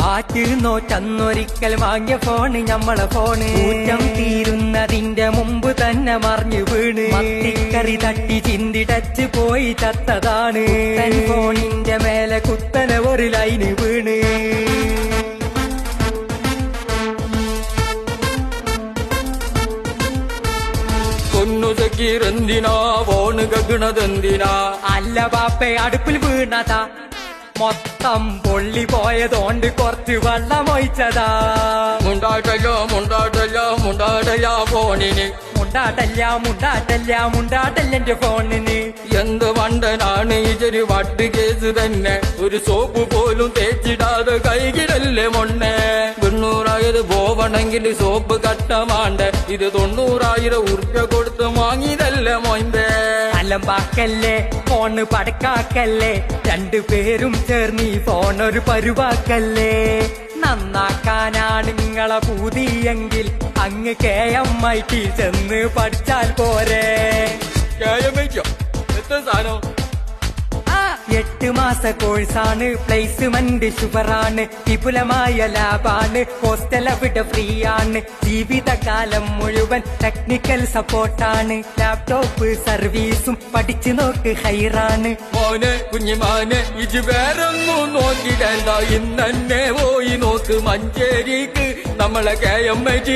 ആറ്റുനോറ്റന്നൊരിക്കൽ വാങ്ങിയ ഫോണ് ഞമ്മളെ ഫോണ് ഊറ്റം തീരുന്നതിന്റെ മുമ്പ് തന്നെ മറിഞ്ഞു വീണ് മത്തിക്കറി തട്ടി ചിന്തിടച്ച് പോയി ചത്തതാണ് ഫോണിന്റെ മേലെ കുത്തനെ ഒരു ലൈന് വീണ് എന്തിനാ ഫോണ് കെക്കണതെന്തിനാ അല്ല ബാപ്പേ അടുപ്പിൽ വീണതാ മൊത്തം പൊള്ളി പോയതോണ്ട് കുറച്ച് വെള്ളം ഒഴിച്ചതാ മുണ്ടാട്ടല്ല ഫോണിന് മുണ്ടാട്ടല്ല ഫോണിന് എന്ത് വണ്ടനാണ് ഇതൊരു വട്ട് കേസ് തന്നെ ഒരു സോപ്പ് പോലും തേച്ചിടാതെ കൈകിടല്ലേ മൊണ്ണേ 800,000 പോവണമെങ്കിൽ സോപ്പ് കട്ടമാണ്ട ഇത് 90,000 ഉറുപ്പ്യ കൊടുത്ത് വാങ്ങിയതല്ലേ മോന്റെ അലമ്പാക്കല്ലേ ഫോണ് പടക്കാക്കല്ലേ രണ്ടുപേരും ചേർന്ന് ഈ ഫോണൊരു പരുവാക്കല്ലേ നന്നാക്കാനാണ് നിങ്ങളെ പൂതിയെങ്കിൽ അങ്ങ് KMIT ചെന്ന് പഠിച്ചാൽ പോരെ എത്ര സാധനം 8 മാസ കോഴ്സാണ് പ്ലേസ്മെന്റ് ഷുവറാണ് വിപുലമായ ലാബാണ് ഹോസ്റ്റൽ അവിടെ ഫ്രീ ആണ് ജീവിതകാലം മുഴുവൻ ടെക്നിക്കൽ സപ്പോർട്ടാണ് ലാപ്ടോപ്പ് സർവീസും പഠിച്ചു നോക്ക് ഹൈറാണ് മോനെ കുഞ്ഞുമാനെ ഇത് വേറൊന്നും നോക്കിടണ്ട ഇന്നെ പോയി നോക്ക് മഞ്ചേരിക്ക് നമ്മളെ KMIT